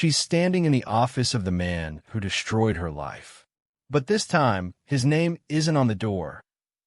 She's standing in the office of the man who destroyed her life. But this time, his name isn't on the door.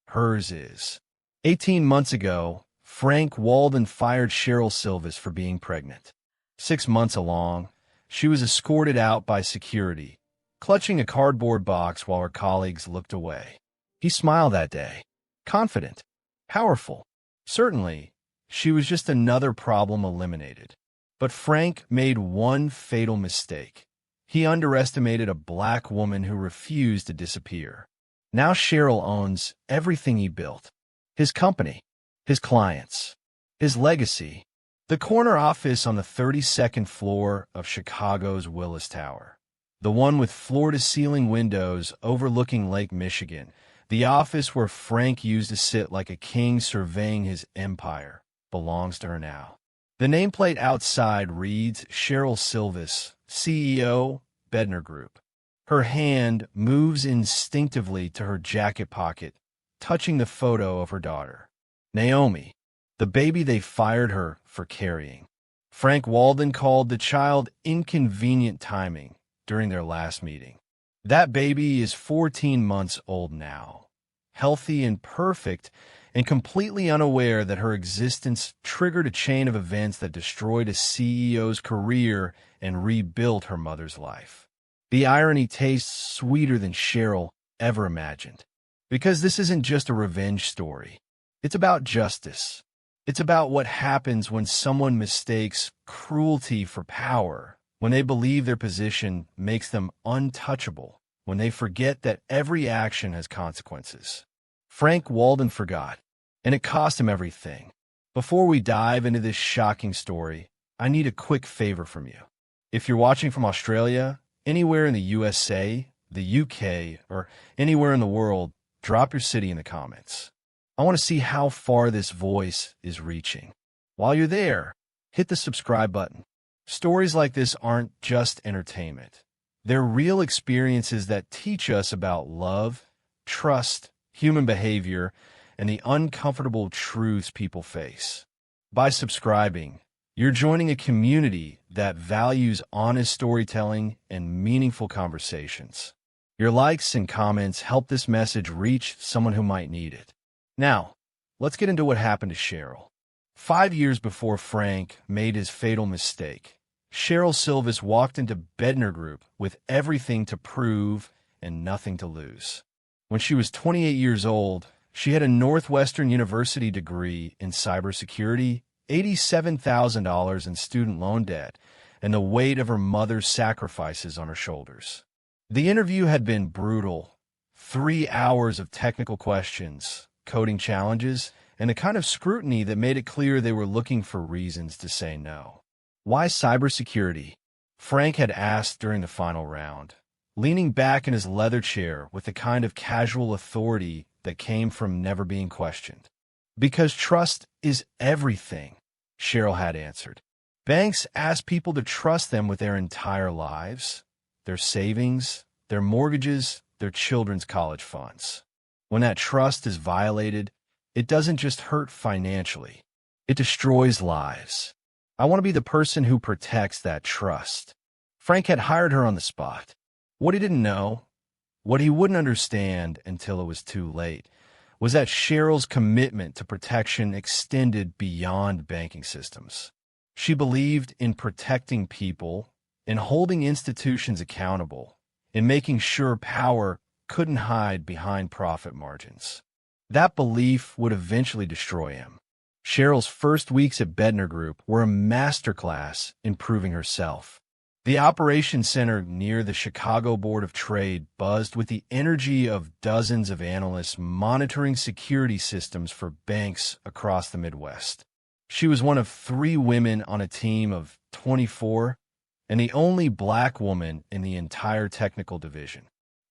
Hers is. 18 months ago, Frank Walden fired Cheryl Silvis for being pregnant. 6 months along, she was escorted out by security, clutching a cardboard box while her colleagues looked away. He smiled that day, confident, powerful. Certainly, she was just another problem eliminated. But Frank made one fatal mistake. He underestimated a black woman who refused to disappear. Now Cheryl owns everything he built. His company, his clients, his legacy. The corner office on the 32nd floor of Chicago's Willis Tower. The one with floor-to-ceiling windows overlooking Lake Michigan. The office where Frank used to sit like a king surveying his empire belongs to her now. The nameplate outside reads Cheryl Silvis, CEO, Bednar Group. Her hand moves instinctively to her jacket pocket, touching the photo of her daughter, Naomi, the baby they fired her for carrying. Frank Walden called the child inconvenient timing during their last meeting. That baby is 14 months old now, healthy and perfect, and completely unaware that her existence triggered a chain of events that destroyed a CEO's career and rebuilt her mother's life. The irony tastes sweeter than Cheryl ever imagined. Because this isn't just a revenge story. It's about justice. It's about what happens when someone mistakes cruelty for power, when they believe their position makes them untouchable, when they forget that every action has consequences. Frank Walden forgot, and it cost him everything. Before we dive into this shocking story, I need a quick favor from you. If you're watching from Australia, anywhere in the USA, the UK, or anywhere in the world, drop your city in the comments. I want to see how far this voice is reaching. While you're there, hit the subscribe button. Stories like this aren't just entertainment. They're real experiences that teach us about love, trust, human behavior, and the uncomfortable truths people face. By subscribing, you're joining a community that values honest storytelling and meaningful conversations. Your likes and comments help this message reach someone who might need it. Now, let's get into what happened to Cheryl. 5 years before Frank made his fatal mistake, Cheryl Silvis walked into Bednar Group with everything to prove and nothing to lose. When she was 28 years old, she had a Northwestern University degree in cybersecurity, $87,000 in student loan debt, and the weight of her mother's sacrifices on her shoulders. The interview had been brutal. 3 hours of technical questions, coding challenges, and a kind of scrutiny that made it clear they were looking for reasons to say no. Why cybersecurity? Frank had asked during the final round, leaning back in his leather chair with the kind of casual authority that came from never being questioned. Because trust is everything, Cheryl had answered. Banks ask people to trust them with their entire lives, their savings, their mortgages, their children's college funds. When that trust is violated, it doesn't just hurt financially. It destroys lives. I want to be the person who protects that trust. Frank had hired her on the spot. What he didn't know, what he wouldn't understand until it was too late, was that Cheryl's commitment to protection extended beyond banking systems. She believed in protecting people, in holding institutions accountable, in making sure power couldn't hide behind profit margins. That belief would eventually destroy him. Cheryl's first weeks at Bednar Group were a masterclass in proving herself. The operations center near the Chicago Board of Trade buzzed with the energy of dozens of analysts monitoring security systems for banks across the Midwest. She was one of 3 women on a team of 24 and the only black woman in the entire technical division.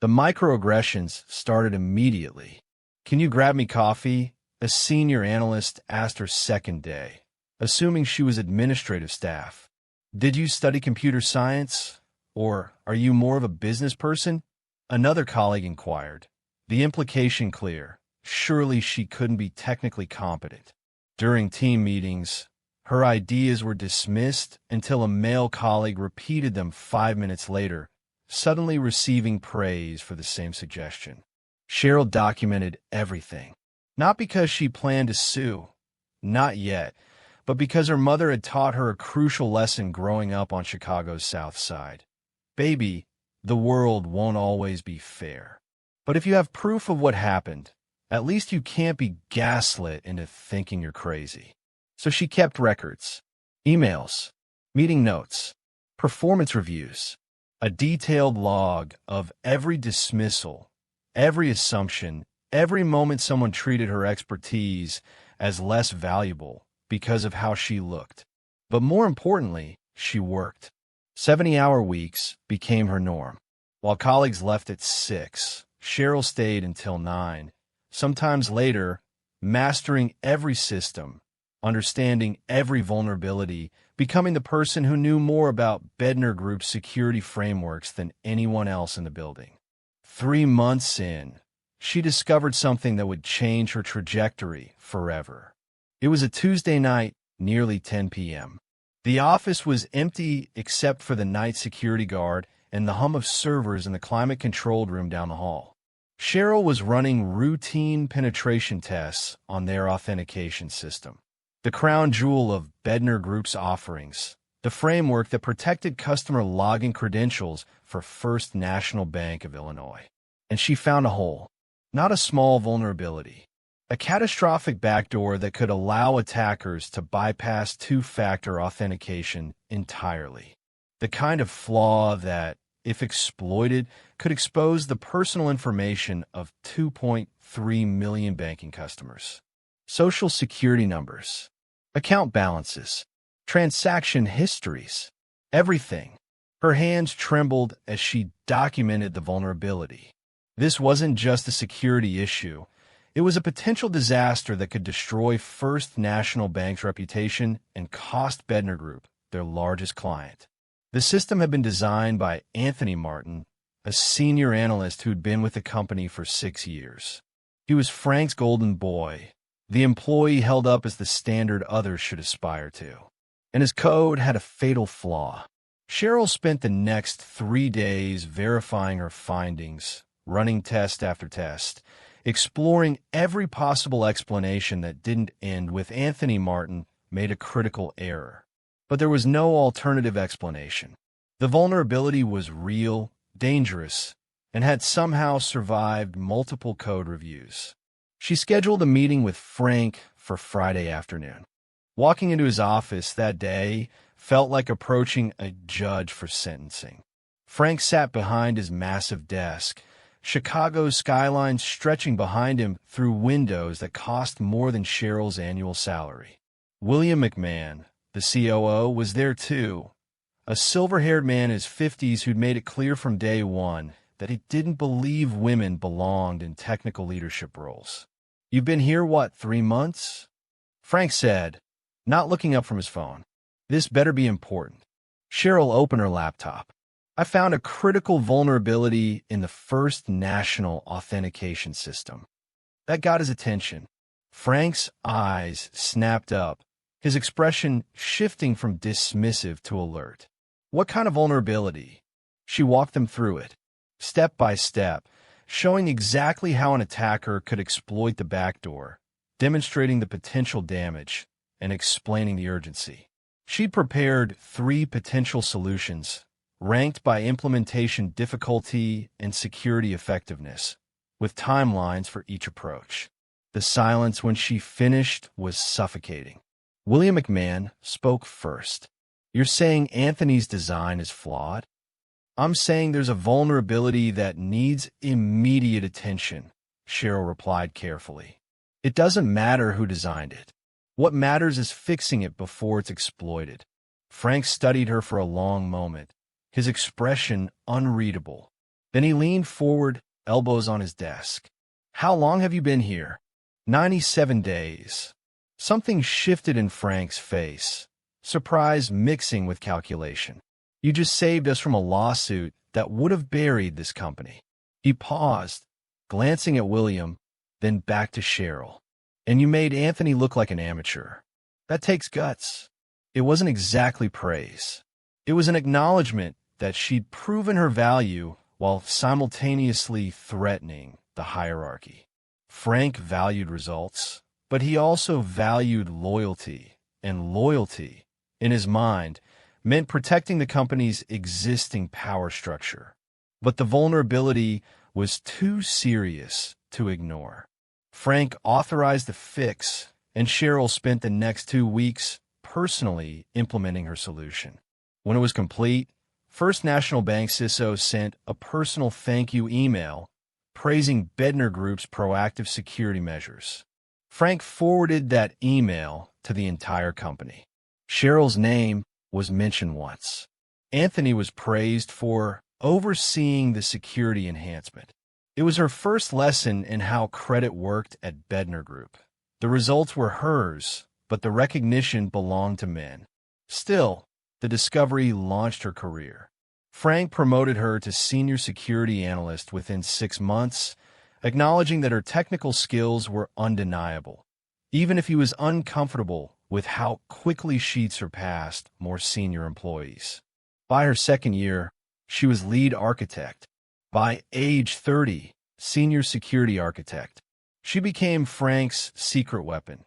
The microaggressions started immediately. "Can you grab me coffee?" a senior analyst asked her second day, assuming she was administrative staff. "Did you study computer science? Or are you more of a business person?" Another colleague inquired. The implication clear. Surely she couldn't be technically competent. During team meetings, Her ideas were dismissed until a male colleague repeated them 5 minutes later, suddenly receiving praise for the same suggestion. Cheryl documented everything. Not because she planned to sue, not yet, but because her mother had taught her a crucial lesson growing up on Chicago's South Side. Baby, the world won't always be fair. But if you have proof of what happened, at least you can't be gaslit into thinking you're crazy. So she kept records, emails, meeting notes, performance reviews, a detailed log of every dismissal, every assumption, every moment someone treated her expertise as less valuable because of how she looked. But more importantly, she worked. 70-hour weeks became her norm. While colleagues left at 6, Cheryl stayed until 9, sometimes later, mastering every system, understanding every vulnerability, becoming the person who knew more about Bednar Group's security frameworks than anyone else in the building. 3 months in, she discovered something that would change her trajectory forever. It was a Tuesday night, nearly 10 p.m. The office was empty except for the night security guard and the hum of servers in the climate-controlled room down the hall. Cheryl was running routine penetration tests on their authentication system, the crown jewel of Bednar Group's offerings, the framework that protected customer login credentials for First National Bank of Illinois. And she found a hole, not a small vulnerability, a catastrophic backdoor that could allow attackers to bypass two-factor authentication entirely. The kind of flaw that, if exploited, could expose the personal information of 2.3 million banking customers. Social security numbers, account balances, transaction histories, everything. Her hands trembled as she documented the vulnerability. This wasn't just a security issue. It was a potential disaster that could destroy First National Bank's reputation and cost Bednar Group, their largest client. The system had been designed by Anthony Martin, a senior analyst who'd been with the company for 6 years. He was Frank's golden boy, the employee held up as the standard others should aspire to. And his code had a fatal flaw. Cheryl spent the next 3 days verifying her findings, running test after test, exploring every possible explanation that didn't end with Anthony Martin made a critical error. But there was no alternative explanation. The vulnerability was real, dangerous, and had somehow survived multiple code reviews. She scheduled a meeting with Frank for Friday afternoon. Walking into his office that day felt like approaching a judge for sentencing. Frank sat behind his massive desk, Chicago's skyline stretching behind him through windows that cost more than Cheryl's annual salary. William McMahon, the COO, was there too, a silver-haired man in his 50s who'd made it clear from day one that he didn't believe women belonged in technical leadership roles. "You've been here, 3 months?" Frank said, not looking up from his phone. "This better be important." Cheryl opened her laptop. "I found a critical vulnerability in the First National authentication system." That got his attention. Frank's eyes snapped up, his expression shifting from dismissive to alert. "What kind of vulnerability?" She walked them through it, step by step, showing exactly how an attacker could exploit the backdoor, demonstrating the potential damage, and explaining the urgency. She'd prepared 3 potential solutions, ranked by implementation difficulty and security effectiveness, with timelines for each approach. The silence when she finished was suffocating. William McMahon spoke first. "You're saying Anthony's design is flawed?" "I'm saying there's a vulnerability that needs immediate attention," Cheryl replied carefully. "It doesn't matter who designed it. What matters is fixing it before it's exploited." Frank studied her for a long moment, his expression unreadable. Then he leaned forward, elbows on his desk. "How long have you been here?" 97 days. Something shifted in Frank's face, surprise mixing with calculation. "You just saved us from a lawsuit that would have buried this company." He paused, glancing at William, then back to Cheryl. "And you made Anthony look like an amateur. That takes guts." It wasn't exactly praise. It was an acknowledgement that she'd proven her value while simultaneously threatening the hierarchy. Frank valued results, but he also valued loyalty, and loyalty, in his mind, meant protecting the company's existing power structure. But the vulnerability was too serious to ignore. Frank authorized the fix, and Cheryl spent the next 2 weeks personally implementing her solution. When it was complete, First National Bank CISO sent a personal thank you email praising Bednar Group's proactive security measures. Frank forwarded that email to the entire company. Cheryl's name was mentioned once. Anthony was praised for overseeing the security enhancement. It was her first lesson in how credit worked at Bednar Group. The results were hers, but the recognition belonged to men. Still, the discovery launched her career. Frank promoted her to senior security analyst within 6 months, acknowledging that her technical skills were undeniable, even if he was uncomfortable with how quickly she'd surpassed more senior employees. By her second year, she was lead architect. By age 30, senior security architect. She became Frank's secret weapon,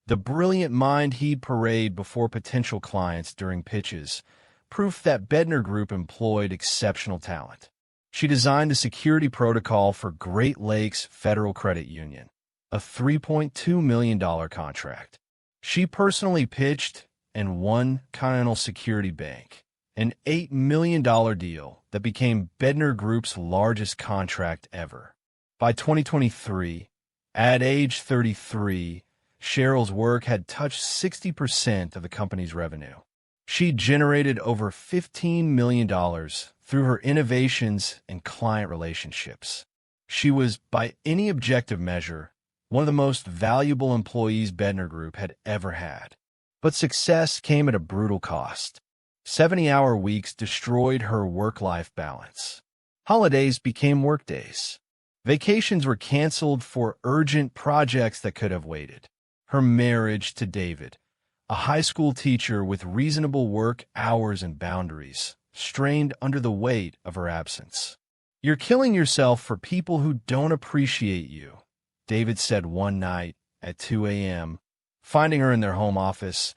the brilliant mind he'd parade before potential clients during pitches, proof that Bednar Group employed exceptional talent. She designed a security protocol for Great Lakes Federal Credit Union, a $3.2 million contract. She personally pitched and won Continental Security Bank, an $8 million deal that became Bednar Group's largest contract ever. By 2023, at age 33, Cheryl's work had touched 60% of the company's revenue. She generated over $15 million through her innovations and client relationships. She was, by any objective measure, one of the most valuable employees Bednar Group had ever had. But success came at a brutal cost. 70-hour weeks destroyed her work-life balance. Holidays became workdays. Vacations were canceled for urgent projects that could have waited. Her marriage to David, a high school teacher with reasonable work hours and boundaries, strained under the weight of her absence. "You're killing yourself for people who don't appreciate you," David said one night at 2 a.m., finding her in their home office,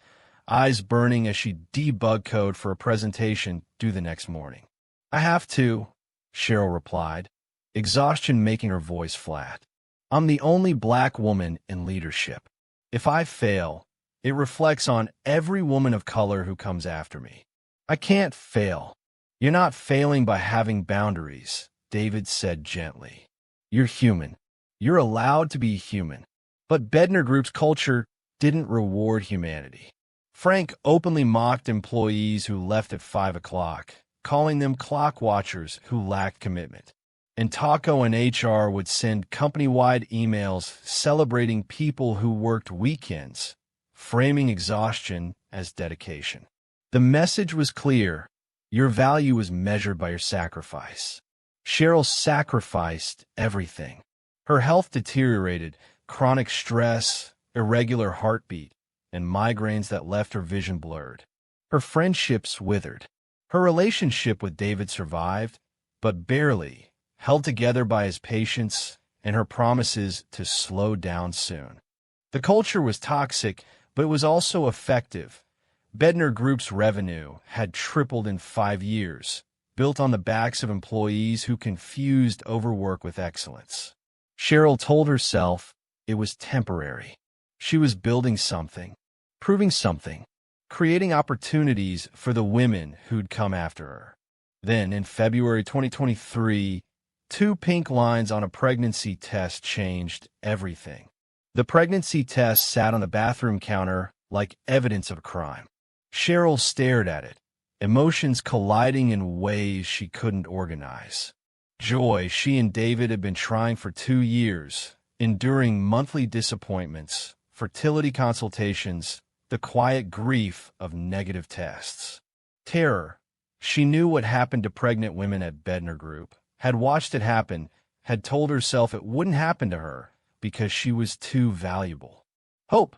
eyes burning as she debugged code for a presentation due the next morning. "I have to," Cheryl replied, exhaustion making her voice flat. "I'm the only black woman in leadership. If I fail, it reflects on every woman of color who comes after me. I can't fail." "You're not failing by having boundaries," David said gently. "You're human. You're allowed to be human." But Bednar Group's culture didn't reward humanity. Frank openly mocked employees who left at 5 o'clock, calling them clock watchers who lacked commitment. And Taco and HR would send company-wide emails celebrating people who worked weekends, framing exhaustion as dedication. The message was clear. Your value was measured by your sacrifice. Cheryl sacrificed everything. Her health deteriorated, chronic stress, irregular heartbeat, and migraines that left her vision blurred. Her friendships withered. Her relationship with David survived, but barely, held together by his patience and her promises to slow down soon. The culture was toxic, but it was also effective. Bednar Group's revenue had tripled in 5 years, built on the backs of employees who confused overwork with excellence. Cheryl told herself it was temporary. She was building something, proving something, creating opportunities for the women who'd come after her. Then, in February 2023, 2 pink lines on a pregnancy test changed everything. The pregnancy test sat on the bathroom counter like evidence of a crime. Cheryl stared at it, emotions colliding in ways she couldn't organize. Joy she and David had been trying for 2 years, enduring monthly disappointments, fertility consultations, the quiet grief of negative tests. Terror. She knew what happened to pregnant women at Bednar Group, had watched it happen, had told herself it wouldn't happen to her because she was too valuable. Hope.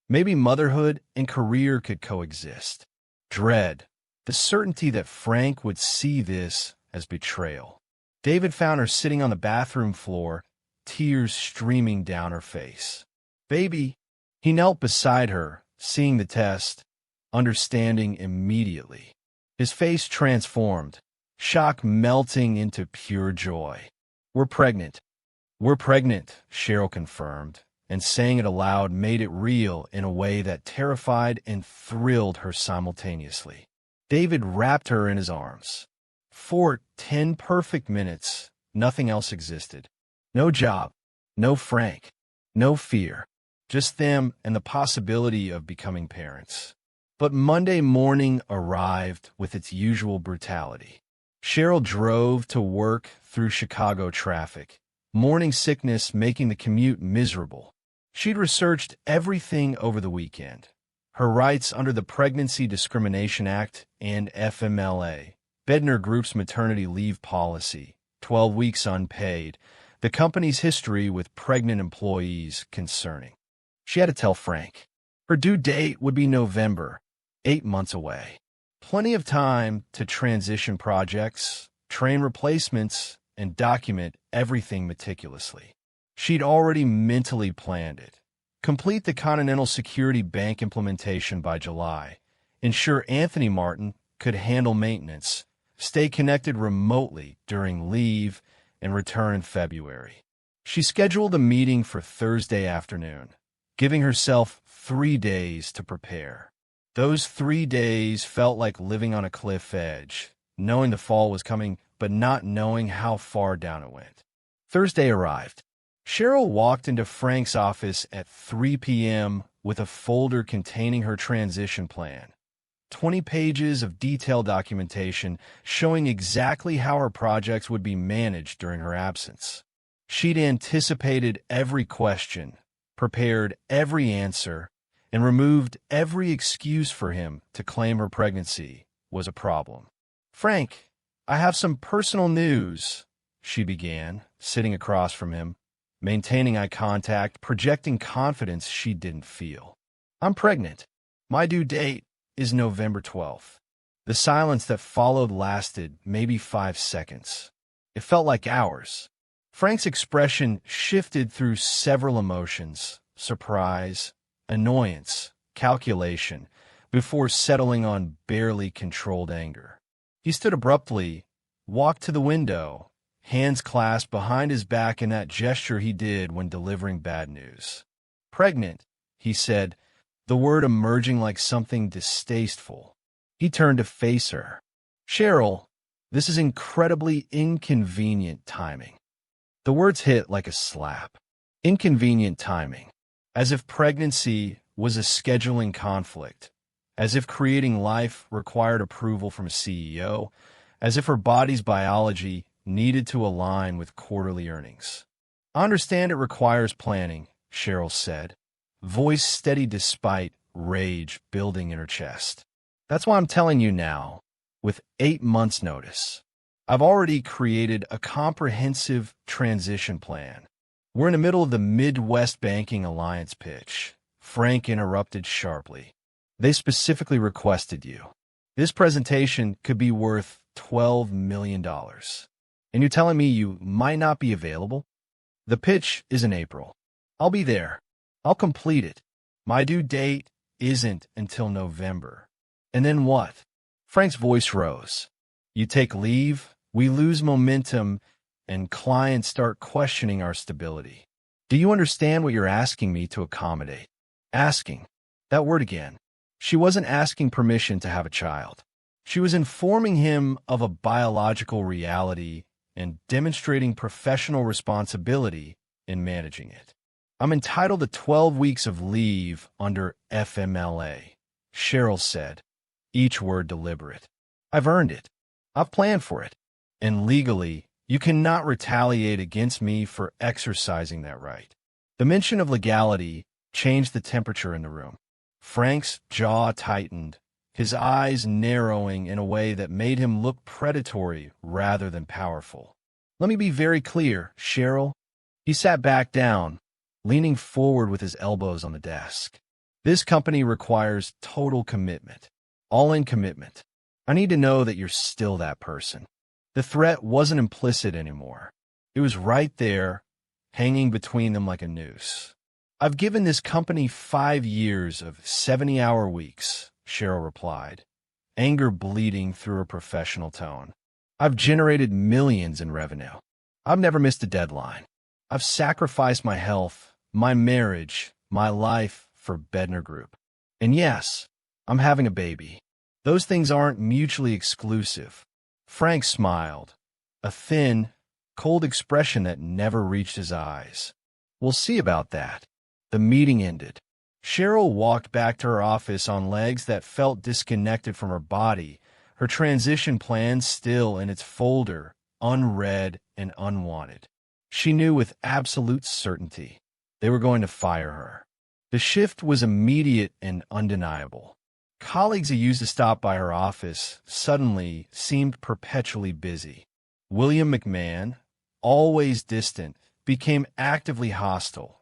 Maybe motherhood and career could coexist. Dread, the certainty that Frank would see this as betrayal. David found her sitting on the bathroom floor, tears streaming down her face. "Baby," he knelt beside her, seeing the test, understanding immediately. His face transformed, shock melting into pure joy. "We're pregnant." "We're pregnant," Cheryl confirmed, and saying it aloud made it real in a way that terrified and thrilled her simultaneously. David wrapped her in his arms. For 10 perfect minutes, nothing else existed. No job, no Frank, no fear, just them and the possibility of becoming parents. But Monday morning arrived with its usual brutality. Cheryl drove to work through Chicago traffic, morning sickness making the commute miserable. She'd researched everything over the weekend. Her rights under the Pregnancy Discrimination Act and FMLA, Bednar Group's maternity leave policy, 12 weeks unpaid, the company's history with pregnant employees concerning. She had to tell Frank. Her due date would be November, 8 months away. Plenty of time to transition projects, train replacements, and document everything meticulously. She'd already mentally planned it. Complete the Continental Security Bank implementation by July. Ensure Anthony Martin could handle maintenance. Stay connected remotely during leave and return in February. She scheduled a meeting for Thursday afternoon, giving herself 3 days to prepare. Those 3 days felt like living on a cliff edge, knowing the fall was coming, but not knowing how far down it went. Thursday arrived. Cheryl walked into Frank's office at 3 p.m. with a folder containing her transition plan. 20 pages of detailed documentation showing exactly how her projects would be managed during her absence. She'd anticipated every question, prepared every answer, and removed every excuse for him to claim her pregnancy was a problem. "Frank, I have some personal news," she began, sitting across from him, maintaining eye contact, projecting confidence she didn't feel. "I'm pregnant. My due date is November 12th. The silence that followed lasted maybe 5 seconds. It felt like hours. Frank's expression shifted through several emotions: surprise, annoyance, calculation, before settling on barely controlled anger. He stood abruptly, walked to the window, hands clasped behind his back in that gesture he did when delivering bad news. "Pregnant," he said, the word emerging like something distasteful. He turned to face her. "Cheryl, this is incredibly inconvenient timing." The words hit like a slap. Inconvenient timing. As if pregnancy was a scheduling conflict. As if creating life required approval from a CEO. As if her body's biology needed to align with quarterly earnings. "I understand it requires planning," Cheryl said, voice steady despite rage building in her chest. "That's why I'm telling you now, with 8 months' notice. I've already created a comprehensive transition plan." "We're in the middle of the Midwest Banking Alliance pitch," Frank interrupted sharply. "They specifically requested you. This presentation could be worth $12 million. And you're telling me you might not be available? The pitch is in April. I'll be there. I'll complete it. My due date isn't until November. And then what?" Frank's voice rose. "You take leave, we lose momentum, and clients start questioning our stability. Do you understand what you're asking me to accommodate?" Asking. That word again. She wasn't asking permission to have a child. She was informing him of a biological reality and demonstrating professional responsibility in managing it. "I'm entitled to 12 weeks of leave under FMLA," Cheryl said, each word deliberate. "I've earned it. I've planned for it. And legally, you cannot retaliate against me for exercising that right." The mention of legality changed the temperature in the room. Frank's jaw tightened, his eyes narrowing in a way that made him look predatory rather than powerful. "Let me be very clear, Cheryl." He sat back down, leaning forward with his elbows on the desk. This company requires total commitment. All-in commitment. I need to know that you're still that person. The threat wasn't implicit anymore. It was right there, hanging between them like a noose. I've given this company 5 years of 70-hour weeks, Cheryl replied, anger bleeding through her professional tone. I've generated millions in revenue. I've never missed a deadline. I've sacrificed my health, my marriage, my life for Bednar Group. And yes, I'm having a baby. Those things aren't mutually exclusive. Frank smiled, a thin, cold expression that never reached his eyes. We'll see about that. The meeting ended. Cheryl walked back to her office on legs that felt disconnected from her body, her transition plan still in its folder, unread and unwanted. She knew with absolute certainty they were going to fire her. The shift was immediate and undeniable. Colleagues who used to stop by her office suddenly seemed perpetually busy. William McMahon, always distant, became actively hostile,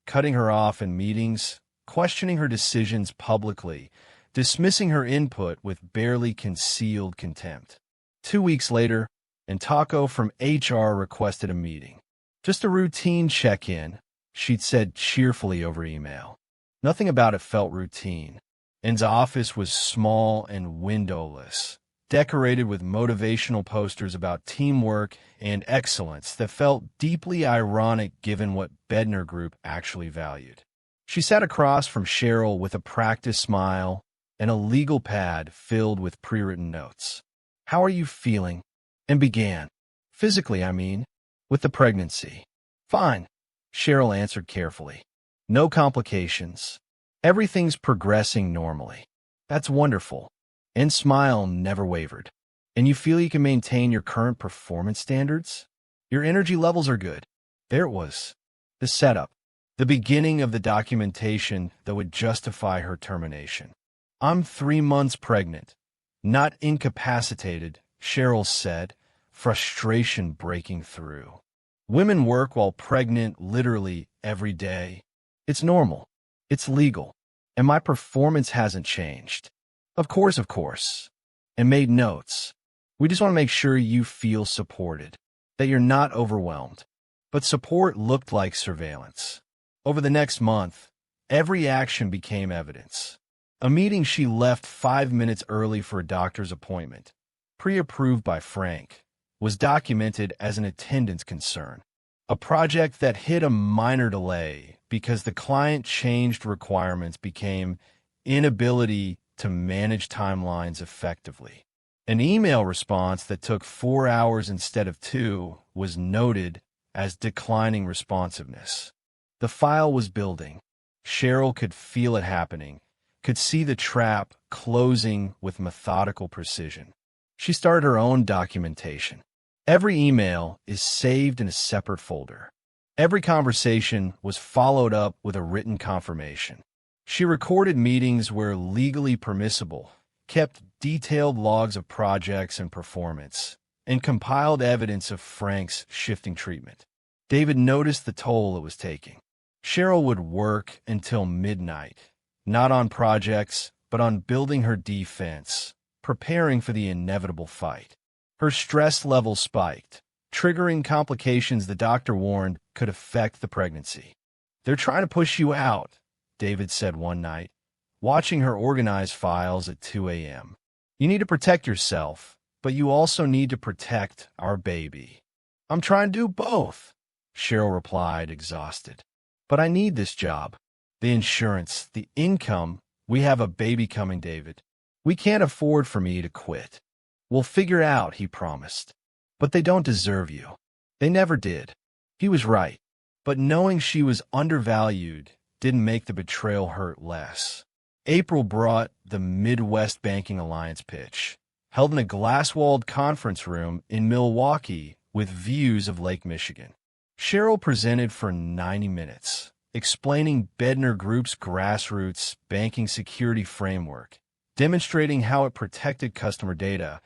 cutting her off in meetings, questioning her decisions publicly, dismissing her input with barely concealed contempt. 2 weeks later, Intako from HR requested a meeting. Just a routine check-in, she'd said cheerfully over email. Nothing about it felt routine. N's office was small and windowless, decorated with motivational posters about teamwork and excellence that felt deeply ironic given what Bednar Group actually valued. She sat across from Cheryl with a practiced smile and a legal pad filled with pre-written notes. "How are you feeling?" And began. "Physically, I mean, with the pregnancy." "Fine," Cheryl answered carefully. "No complications. Everything's progressing normally." "That's wonderful." N's smile never wavered. "And you feel you can maintain your current performance standards? Your energy levels are good." There it was. The setup. The beginning of the documentation that would justify her termination. "I'm 3 months pregnant, not incapacitated," Cheryl said, frustration breaking through. "Women work while pregnant literally every day. It's normal. It's legal. And my performance hasn't changed." Of course. And made notes. "We just want to make sure you feel supported, that you're not overwhelmed." But support looked like surveillance. Over the next month, every action became evidence. A meeting she left 5 minutes early for a doctor's appointment, pre-approved by Frank, was documented as an attendance concern. A project that hit a minor delay because the client changed requirements became inability to manage timelines effectively. An email response that took 4 hours instead of 2 was noted as declining responsiveness. The file was building. Cheryl could feel it happening, could see the trap closing with methodical precision. She started her own documentation. Every email is saved in a separate folder. Every conversation was followed up with a written confirmation. She recorded meetings where legally permissible, kept detailed logs of projects and performance, and compiled evidence of Frank's shifting treatment. David noticed the toll it was taking. Cheryl would work until midnight, not on projects, but on building her defense, preparing for the inevitable fight. Her stress level spiked, triggering complications the doctor warned could affect the pregnancy. "They're trying to push you out," David said one night, watching her organize files at 2 a.m. "You need to protect yourself, but you also need to protect our baby." "I'm trying to do both," Cheryl replied, exhausted. "But I need this job. The insurance, the income. We have a baby coming, David. We can't afford for me to quit." "We'll figure it out," he promised. "But they don't deserve you." They never did. He was right. But knowing she was undervalued didn't make the betrayal hurt less. April brought the Midwest Banking Alliance pitch, held in a glass-walled conference room in Milwaukee with views of Lake Michigan. Cheryl presented for 90 minutes, explaining Bednar Group's grassroots banking security framework, demonstrating how it protected customer data,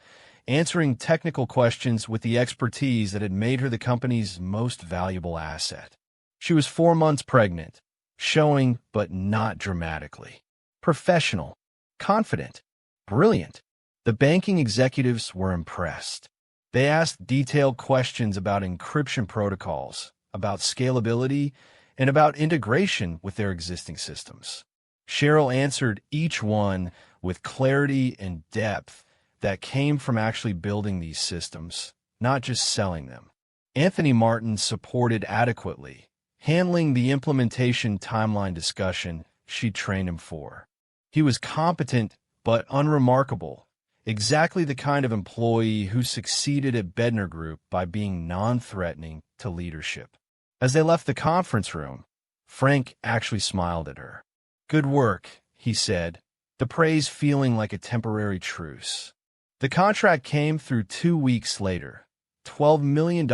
answering technical questions with the expertise that had made her the company's most valuable asset. She was 4 months pregnant, showing but not dramatically. Professional, confident, brilliant. The banking executives were impressed. They asked detailed questions about encryption protocols, about scalability, and about integration with their existing systems. Cheryl answered each one with clarity and depth that came from actually building these systems, not just selling them. Anthony Martin supported adequately, handling the implementation timeline discussion she trained him for. He was competent but unremarkable, exactly the kind of employee who succeeded at Bednar Group by being non-threatening to leadership. As they left the conference room, Frank actually smiled at her. "Good work," he said, the praise feeling like a temporary truce. The contract came through 2 weeks later, $12 million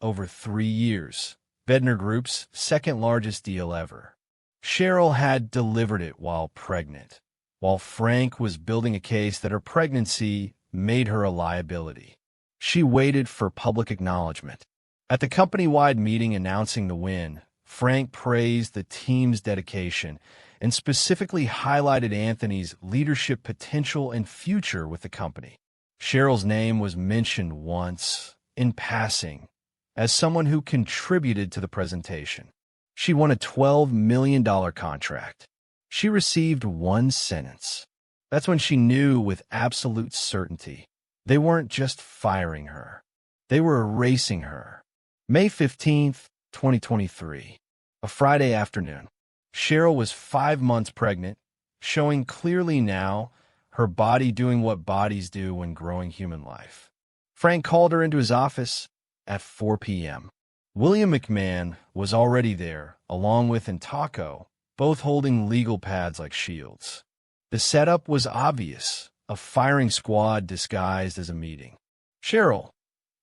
over 3 years, Bednar Group's second-largest deal ever. Cheryl had delivered it while pregnant, while Frank was building a case that her pregnancy made her a liability. She waited for public acknowledgement. At the company-wide meeting announcing the win, Frank praised the team's dedication and specifically highlighted Anthony's leadership potential and future with the company. Cheryl's name was mentioned once, in passing, as someone who contributed to the presentation. She won a $12 million contract. She received one sentence. That's when she knew with absolute certainty they weren't just firing her. They were erasing her. May 15th, 2023, a Friday afternoon. Cheryl was 5 months pregnant, showing clearly now her body doing what bodies do when growing human life. Frank called her into his office at 4 p.m. William McMahon was already there, along with Intako, both holding legal pads like shields. The setup was obvious, a firing squad disguised as a meeting. "Cheryl,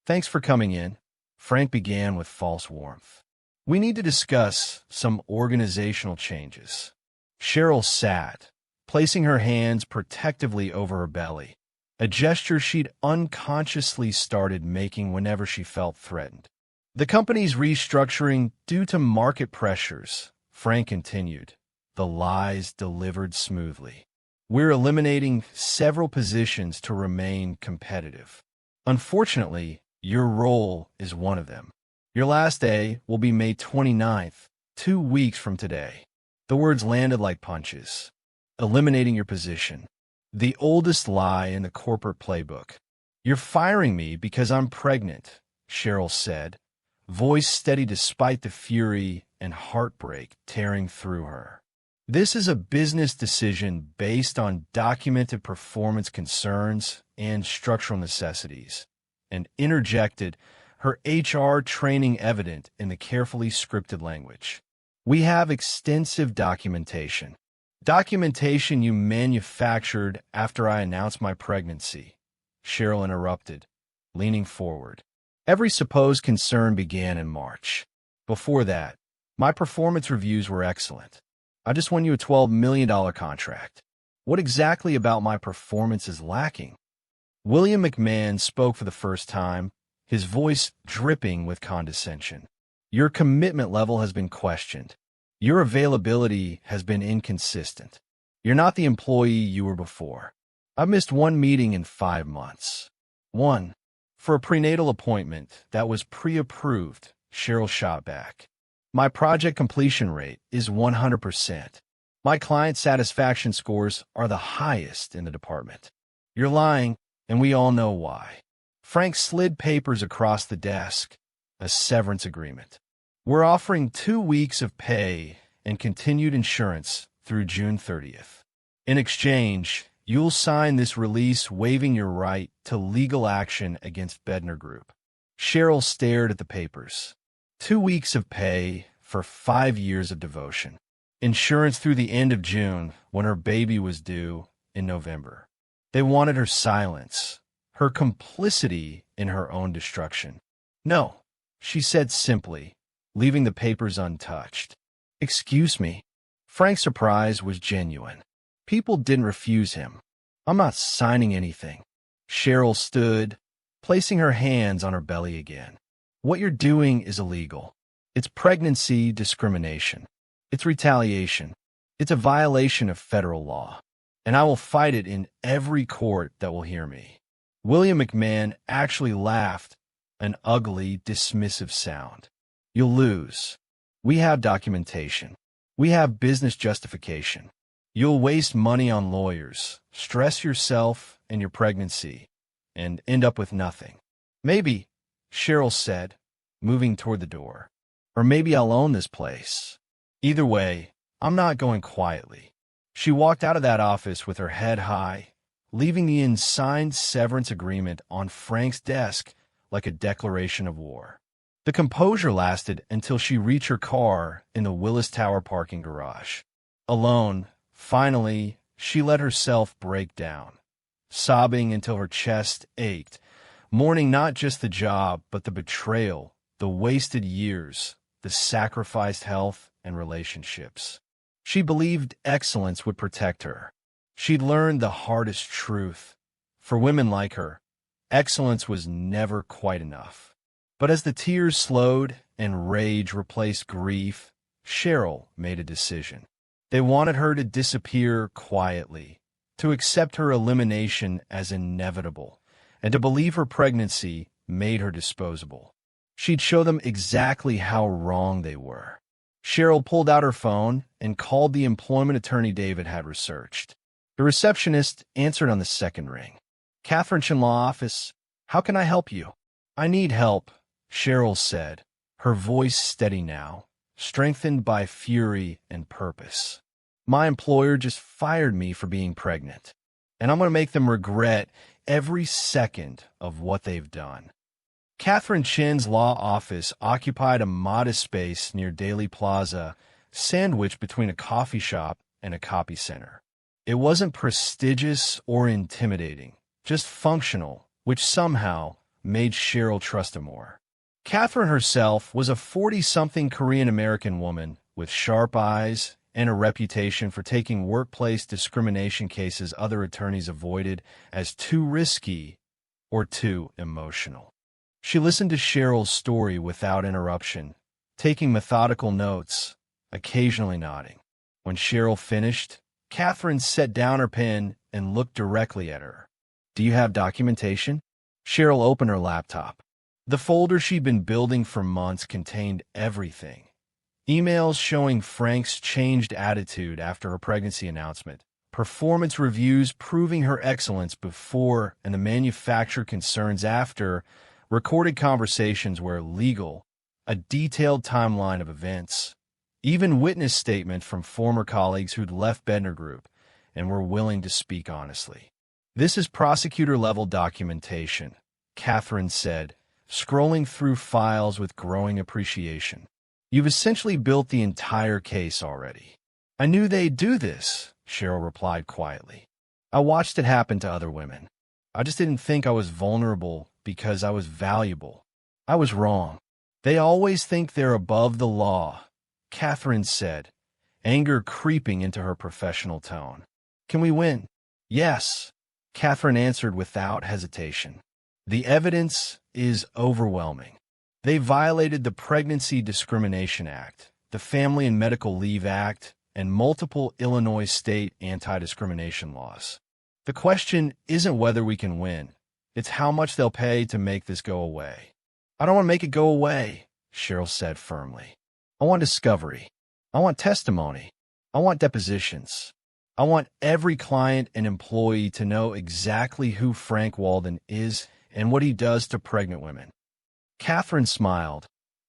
thanks for coming in," Frank began with false warmth. "We need to discuss some organizational changes." Cheryl sat, placing her hands protectively over her belly, a gesture she'd unconsciously started making whenever she felt threatened. "The company's restructuring due to market pressures," Frank continued, the lies delivered smoothly. "We're eliminating several positions to remain competitive. Unfortunately, your role is one of them. Your last day will be May 29th, 2 weeks from today." The words landed like punches. "Eliminating your position. The oldest lie in the corporate playbook. You're firing me because I'm pregnant," Cheryl said, voice steady despite the fury and heartbreak tearing through her. "This is a business decision based on documented performance concerns and structural necessities," and interjected, her HR training evident in the carefully scripted language. "We have extensive documentation. Documentation you manufactured after I announced my pregnancy," Cheryl interrupted, leaning forward. "Every supposed concern began in March. Before that, my performance reviews were excellent. I just won you a $12 million contract. What exactly about my performance is lacking?" William McMahon spoke for the first time, his voice dripping with condescension. "Your commitment level has been questioned. Your availability has been inconsistent. You're not the employee you were before. I've missed one meeting in 5 months. One, for a prenatal appointment that was pre-approved," Cheryl shot back. "My project completion rate is 100%. My client satisfaction scores are the highest in the department. You're lying, and we all know why." Frank slid papers across the desk, a severance agreement. "We're offering 2 weeks of pay and continued insurance through June 30th. In exchange, you'll sign this release waiving your right to legal action against Bednar Group." Cheryl stared at the papers. 2 weeks of pay for 5 years of devotion. Insurance through the end of June when her baby was due in November. They wanted her silence, her complicity in her own destruction. "No," she said simply, leaving the papers untouched. "Excuse me." Frank's surprise was genuine. People didn't refuse him. "I'm not signing anything." Cheryl stood, placing her hands on her belly again. "What you're doing is illegal. It's pregnancy discrimination. It's retaliation. It's a violation of federal law, and I will fight it in every court that will hear me." William McMahon actually laughed, an ugly, dismissive sound. "You'll lose. We have documentation. We have business justification. You'll waste money on lawyers, stress yourself and your pregnancy, and end up with nothing." "Maybe," Cheryl said, moving toward the door. "Or maybe I'll own this place. Either way, I'm not going quietly." She walked out of that office with her head high, leaving the unsigned severance agreement on Frank's desk like a declaration of war. The composure lasted until she reached her car in the Willis Tower parking garage. Alone, finally, she let herself break down, sobbing until her chest ached, mourning not just the job, but the betrayal, the wasted years, the sacrificed health and relationships. She believed excellence would protect her. She'd learned the hardest truth. For women like her, excellence was never quite enough. But as the tears slowed and rage replaced grief, Cheryl made a decision. They wanted her to disappear quietly, to accept her elimination as inevitable, and to believe her pregnancy made her disposable. She'd show them exactly how wrong they were. Cheryl pulled out her phone and called the employment attorney David had researched. The receptionist answered on the second ring. "Catherine Law Office, how can I help you?" "I need help," Cheryl said, her voice steady now, strengthened by fury and purpose. "My employer just fired me for being pregnant, and I'm going to make them regret every second of what they've done." Catherine Chen's law office occupied a modest space near Daley Plaza, sandwiched between a coffee shop and a copy center. It wasn't prestigious or intimidating, just functional, which somehow made Cheryl trust him more. Catherine herself was a 40-something Korean-American woman with sharp eyes and a reputation for taking workplace discrimination cases other attorneys avoided as too risky or too emotional. She listened to Cheryl's story without interruption, taking methodical notes, occasionally nodding. When Cheryl finished, Catherine set down her pen and looked directly at her. "Do you have documentation?" Cheryl opened her laptop. The folder she'd been building for months contained everything. Emails showing Frank's changed attitude after her pregnancy announcement, performance reviews proving her excellence before and the manufacturer concerns after, recorded conversations where legal, a detailed timeline of events, even witness statement from former colleagues who'd left Bednar Group and were willing to speak honestly. "This is prosecutor-level documentation," Catherine said, scrolling through files with growing appreciation. "You've essentially built the entire case already." "I knew they'd do this," Cheryl replied quietly. "I watched it happen to other women. I just didn't think I was vulnerable because I was valuable. I was wrong. They always think they're above the law," Catherine said, anger creeping into her professional tone. "Can we win?" "Yes," Catherine answered without hesitation. "The evidence is overwhelming. They violated the Pregnancy Discrimination Act, the Family and Medical Leave Act, and multiple Illinois state anti-discrimination laws. The question isn't whether we can win. It's how much they'll pay to make this go away." "I don't want to make it go away," Cheryl said firmly. "I want discovery. I want testimony. I want depositions. I want every client and employee to know exactly who Frank Walden is and what he does to pregnant women." Catherine smiled,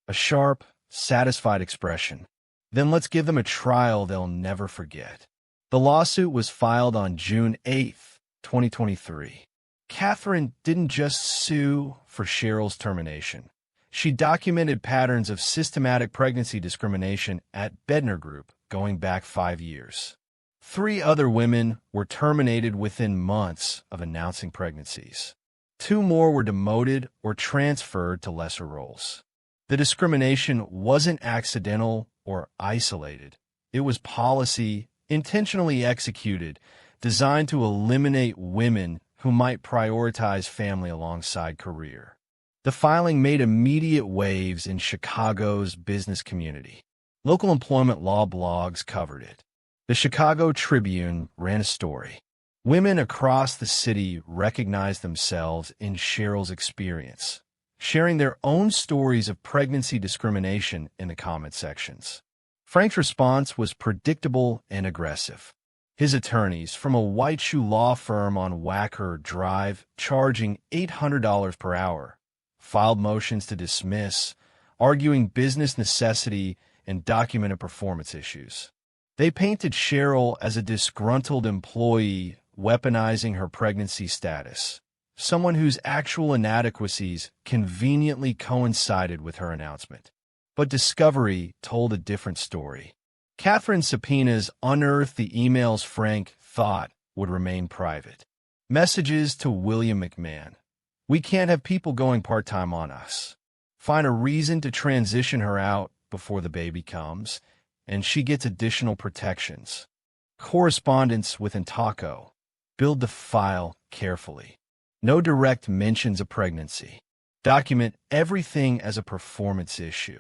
a sharp, satisfied expression. "Then let's give them a trial they'll never forget." The lawsuit was filed on June 8th, 2023. Catherine didn't just sue for Cheryl's termination. She documented patterns of systematic pregnancy discrimination at Bednar Group going back 5 years. 3 other women were terminated within months of announcing pregnancies. 2 more were demoted or transferred to lesser roles. The discrimination wasn't accidental or isolated. It was policy, intentionally executed, designed to eliminate women who might prioritize family alongside career. The filing made immediate waves in Chicago's business community. Local employment law blogs covered it. The Chicago Tribune ran a story. Women across the city recognized themselves in Cheryl's experience, sharing their own stories of pregnancy discrimination in the comment sections. Frank's response was predictable and aggressive. His attorneys, from a white shoe law firm on Wacker Drive, charging $800 per hour, filed motions to dismiss, arguing business necessity and documented performance issues. They painted Cheryl as a disgruntled employee weaponizing her pregnancy status, someone whose actual inadequacies conveniently coincided with her announcement. But discovery told a different story. Catherine's subpoenas unearthed the emails Frank thought would remain private. Messages to William McMahon. We can't have people going part-time on us. Find a reason to transition her out before the baby comes, and she gets additional protections. Correspondence with Intaco. Build the file carefully. No direct mentions of pregnancy. Document everything as a performance issue.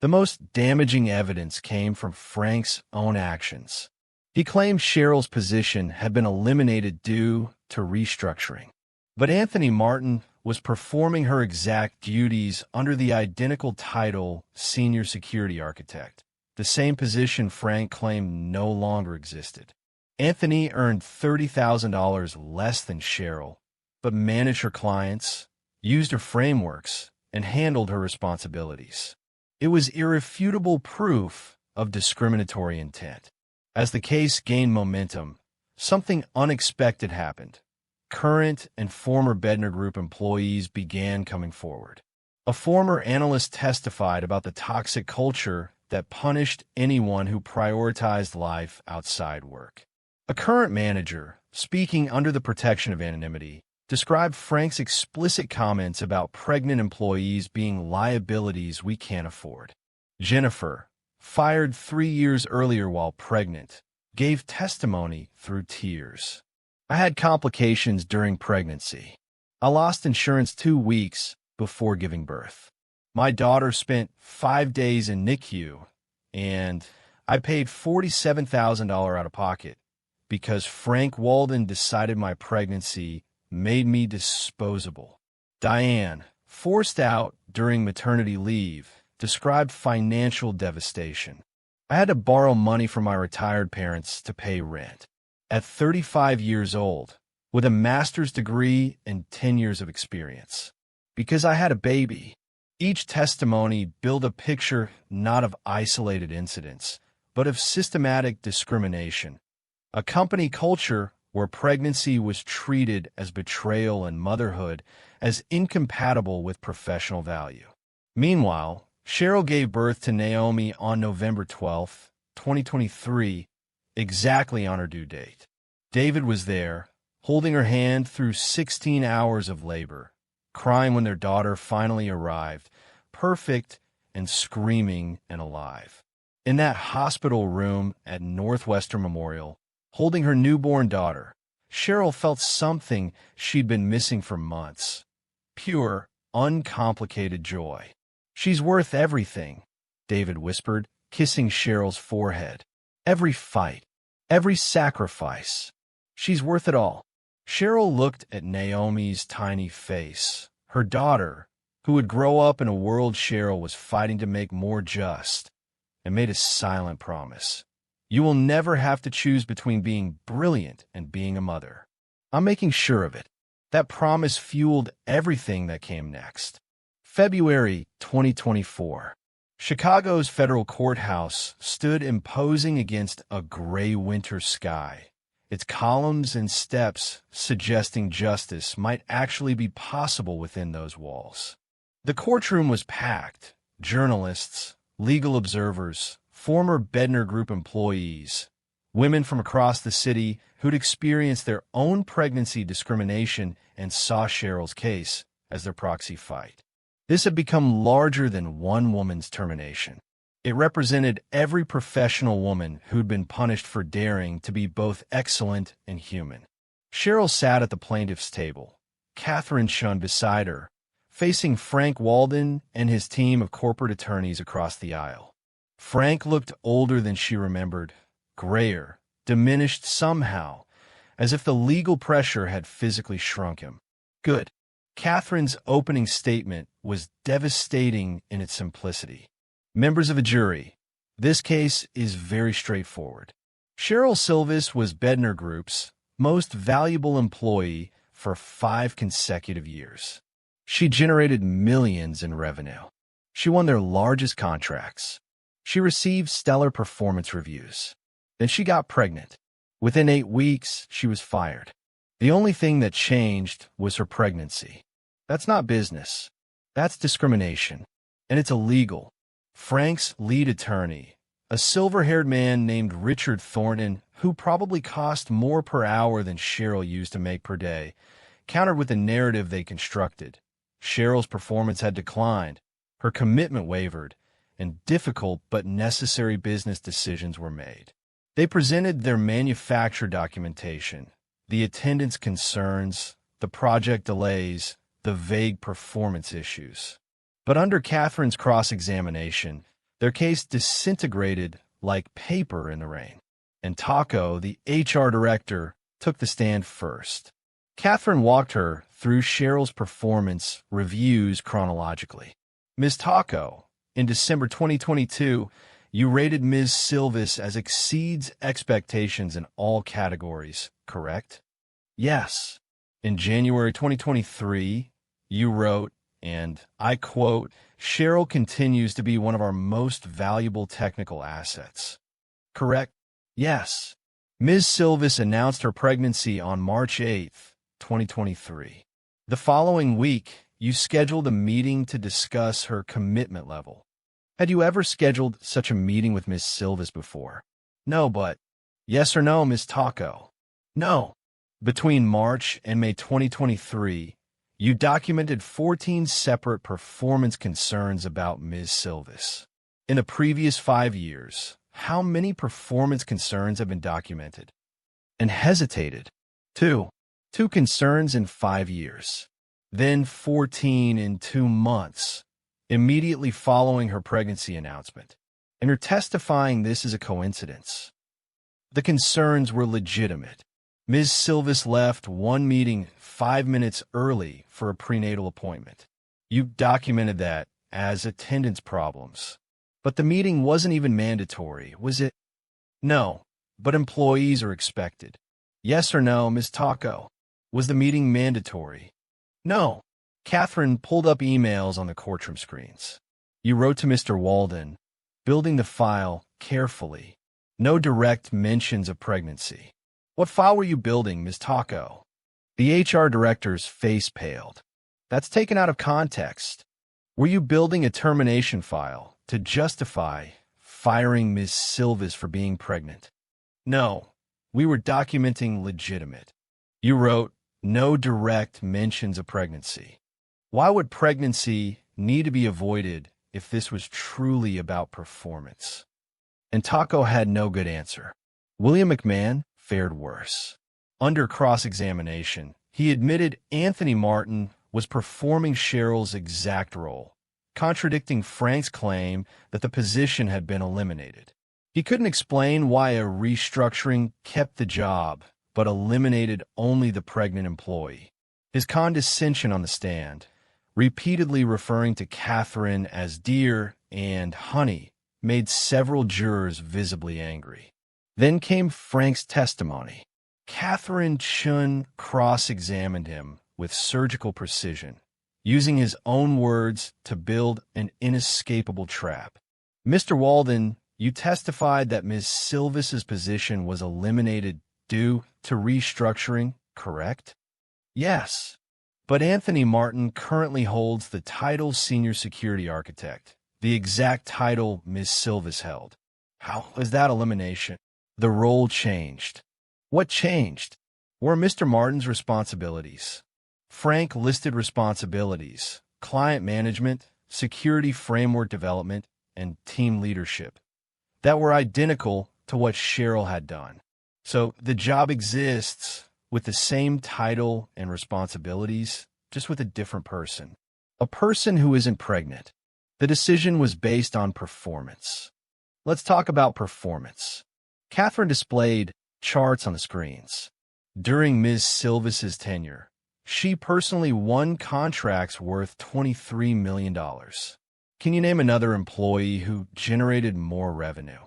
The most damaging evidence came from Frank's own actions. He claimed Cheryl's position had been eliminated due to restructuring. But Anthony Martin was performing her exact duties under the identical title Senior Security Architect, the same position Frank claimed no longer existed. Anthony earned $30,000 less than Cheryl, but managed her clients, used her frameworks, and handled her responsibilities. It was irrefutable proof of discriminatory intent. As the case gained momentum, something unexpected happened. Current and former Bednar Group employees began coming forward. A former analyst testified about the toxic culture that punished anyone who prioritized life outside work. A current manager, speaking under the protection of anonymity, described Frank's explicit comments about pregnant employees being liabilities we can't afford. Jennifer, fired 3 years earlier while pregnant, gave testimony through tears. I had complications during pregnancy. I lost insurance 2 weeks before giving birth. My daughter spent 5 days in NICU, and I paid $47,000 out of pocket because Frank Walden decided my pregnancy made me disposable. Diane, forced out during maternity leave, described financial devastation. I had to borrow money from my retired parents to pay rent. At 35 years old, with a master's degree and 10 years of experience. Because I had a baby. Each testimony built a picture not of isolated incidents, but of systematic discrimination. A company culture where pregnancy was treated as betrayal and motherhood as incompatible with professional value. Meanwhile, Cheryl gave birth to Naomi on November 12, 2023, exactly on her due date. David was there, holding her hand through 16 hours of labor, crying when their daughter finally arrived, perfect and screaming and alive. In that hospital room at Northwestern Memorial, holding her newborn daughter, Cheryl felt something she'd been missing for months. Pure, uncomplicated joy. She's worth everything, David whispered, kissing Cheryl's forehead. Every fight, every sacrifice. She's worth it all. Cheryl looked at Naomi's tiny face, her daughter, who would grow up in a world Cheryl was fighting to make more just, and made a silent promise. You will never have to choose between being brilliant and being a mother. I'm making sure of it. That promise fueled everything that came next. February 2024. Chicago's federal courthouse stood imposing against a gray winter sky, its columns and steps suggesting justice might actually be possible within those walls. The courtroom was packed. Journalists, legal observers, former Bednar Group employees, women from across the city who'd experienced their own pregnancy discrimination and saw Cheryl's case as their proxy fight. This had become larger than one woman's termination. It represented every professional woman who'd been punished for daring to be both excellent and human. Cheryl sat at the plaintiff's table, Catherine Shun beside her, facing Frank Walden and his team of corporate attorneys across the aisle. Frank looked older than she remembered, grayer, diminished somehow, as if the legal pressure had physically shrunk him. Good. Catherine's opening statement was devastating in its simplicity. Members of a jury, this case is very straightforward. Cheryl Silvis was Bednar Group's most valuable employee for 5 consecutive years. She generated millions in revenue. She won their largest contracts. She received stellar performance reviews. Then she got pregnant. Within 8 weeks, she was fired. The only thing that changed was her pregnancy. That's not business. That's discrimination. And it's illegal. Frank's lead attorney, a silver-haired man named Richard Thornton, who probably cost more per hour than Cheryl used to make per day, countered with the narrative they constructed. Cheryl's performance had declined, her commitment wavered, and difficult but necessary business decisions were made. They presented their manufacturer documentation, the attendance concerns, the project delays, the vague performance issues. But under Catherine's cross-examination, their case disintegrated like paper in the rain. And Taco, the HR director, took the stand first. Catherine walked her through Cheryl's performance reviews chronologically. Ms. Taco, in December 2022, you rated Ms. Silvis as exceeds expectations in all categories, correct? Yes. In January 2023, you wrote, and I quote, Cheryl continues to be one of our most valuable technical assets. Correct? Yes. Ms. Silvis announced her pregnancy on March 8, 2023. The following week, you scheduled a meeting to discuss her commitment level. Had you ever scheduled such a meeting with Ms. Silvis before? No, but yes or no, Ms. Taco? No. Between March and May 2023, you documented 14 separate performance concerns about Ms. Silvis. In the previous 5 years, how many performance concerns have been documented? And hesitated. 2. 2 concerns in 5 years. Then 14 in 2 months, immediately following her pregnancy announcement. And you're testifying this is a coincidence. The concerns were legitimate. Ms. Silvis left one meeting 5 minutes early for a prenatal appointment. You documented that as attendance problems. But the meeting wasn't even mandatory, was it? No, but employees are expected. Yes or no, Ms. Taco? Was the meeting mandatory? No. Catherine pulled up emails on the courtroom screens. You wrote to Mr. Walden, building the file carefully. No direct mentions of pregnancy. What file were you building, Ms. Taco? The HR director's face paled. That's taken out of context. Were you building a termination file to justify firing Ms. Silvis for being pregnant? No, we were documenting legitimate. You wrote, no direct mentions of pregnancy. Why would pregnancy need to be avoided if this was truly about performance? And Taco had no good answer. William McMahon fared worse. Under cross-examination, he admitted Anthony Martin was performing Cheryl's exact role, contradicting Frank's claim that the position had been eliminated. He couldn't explain why a restructuring kept the job, but eliminated only the pregnant employee. His condescension on the stand, repeatedly referring to Catherine as dear and honey, made several jurors visibly angry. Then came Frank's testimony. Catherine Chun cross-examined him with surgical precision, using his own words to build an inescapable trap. Mr. Walden, you testified that Ms. Silvis's position was eliminated due to restructuring, correct? Yes, but Anthony Martin currently holds the title Senior Security Architect, the exact title Ms. Silvis held. How was that elimination? The role changed. What changed? Were Mr. Martin's responsibilities. Frank listed responsibilities, client management, security framework development, and team leadership, that were identical to what Cheryl had done. So the job exists with the same title and responsibilities, just with a different person. A person who isn't pregnant. The decision was based on performance. Let's talk about performance. Catherine displayed charts on the screens. During Ms. Silvis's tenure, she personally won contracts worth $23 million. Can you name another employee who generated more revenue?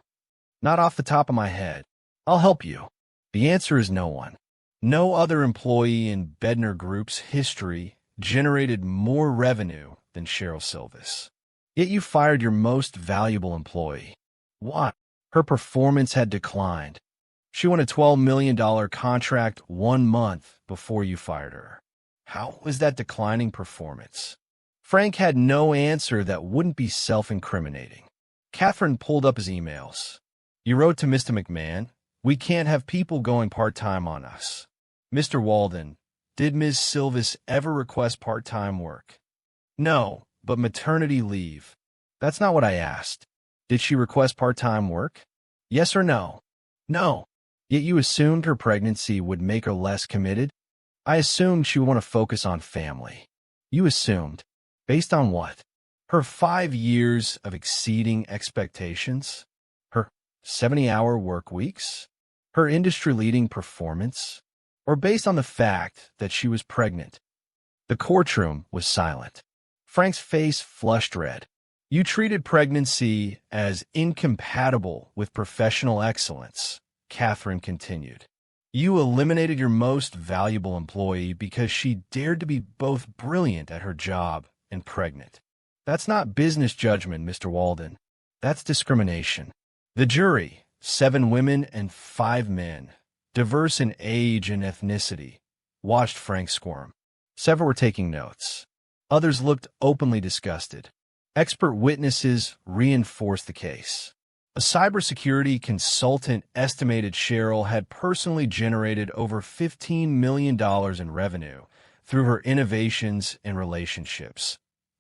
Not off the top of my head. I'll help you. The answer is no one. No other employee in Bednar Group's history generated more revenue than Cheryl Silvis. Yet you fired your most valuable employee. Why? Her performance had declined. She won a $12 million contract 1 month before you fired her. How was that declining performance? Frank had no answer that wouldn't be self-incriminating. Catherine pulled up his emails. You wrote to Mr. McMahon, "We can't have people going part-time on us." Mr. Walden, did Ms. Silvis ever request part-time work? No, but maternity leave. That's not what I asked. Did she request part-time work? Yes or no? No. Yet you assumed her pregnancy would make her less committed? I assumed she would want to focus on family. You assumed. Based on what? Her 5 years of exceeding expectations? Her 70-hour work weeks? Her industry-leading performance? Or based on the fact that she was pregnant? The courtroom was silent. Frank's face flushed red. You treated pregnancy as incompatible with professional excellence, Catherine continued. You eliminated your most valuable employee because she dared to be both brilliant at her job and pregnant. That's not business judgment, Mr. Walden. That's discrimination. The jury, 7 women and 5 men, diverse in age and ethnicity, watched Frank squirm. Several were taking notes. Others looked openly disgusted. Expert witnesses reinforced the case. A cybersecurity consultant estimated Cheryl had personally generated over $15 million in revenue through her innovations and relationships,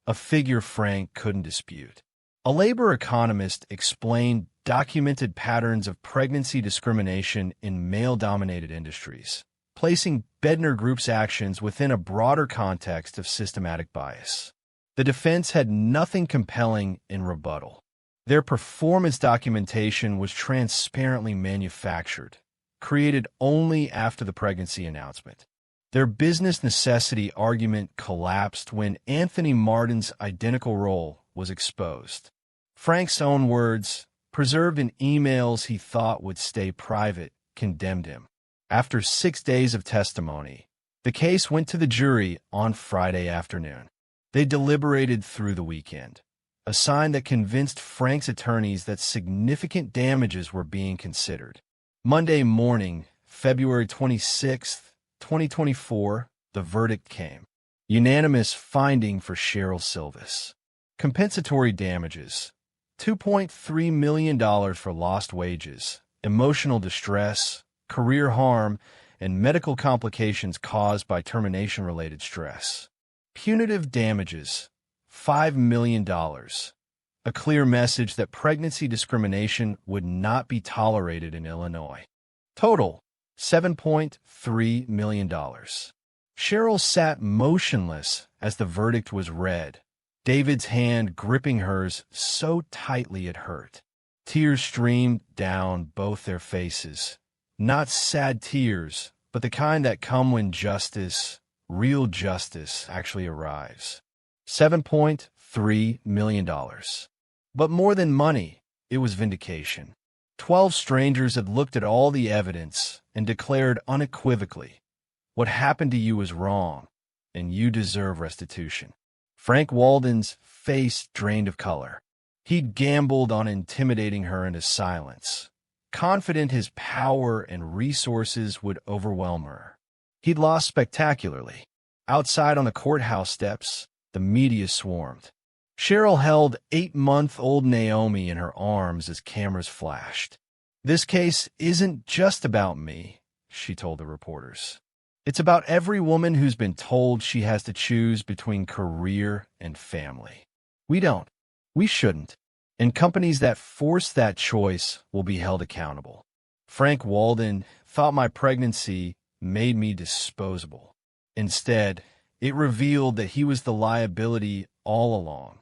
a figure Frank couldn't dispute. A labor economist explained documented patterns of pregnancy discrimination in male-dominated industries, placing Bednar Group's actions within a broader context of systematic bias. The defense had nothing compelling in rebuttal. Their performance documentation was transparently manufactured, created only after the pregnancy announcement. Their business necessity argument collapsed when Anthony Martin's identical role was exposed. Frank's own words, preserved in emails he thought would stay private, condemned him. After 6 days of testimony, the case went to the jury on Friday afternoon. They deliberated through the weekend, a sign that convinced Frank's attorneys that significant damages were being considered. Monday morning, February 26, 2024, the verdict came. Unanimous finding for Cheryl Silvis. Compensatory damages, $2.3 million for lost wages, emotional distress, career harm, and medical complications caused by termination-related stress. Punitive damages, $5 million. A clear message that pregnancy discrimination would not be tolerated in Illinois. Total, $7.3 million. Cheryl sat motionless as the verdict was read, David's hand gripping hers so tightly it hurt. Tears streamed down both their faces. Not sad tears, but the kind that come when justice, real justice, actually arrives. $7.3 million. But more than money, it was vindication. 12 strangers had looked at all the evidence and declared unequivocally, what happened to you was wrong, and you deserve restitution. Frank Walden's face drained of color. He'd gambled on intimidating her into silence, confident his power and resources would overwhelm her. He'd lost spectacularly. Outside on the courthouse steps, the media swarmed. Cheryl held 8-month-old Naomi in her arms as cameras flashed. This case isn't just about me, she told the reporters. It's about every woman who's been told she has to choose between career and family. We don't. We shouldn't. And companies that force that choice will be held accountable. Frank Walden thought my pregnancy made me disposable. Instead, it revealed that he was the liability all along.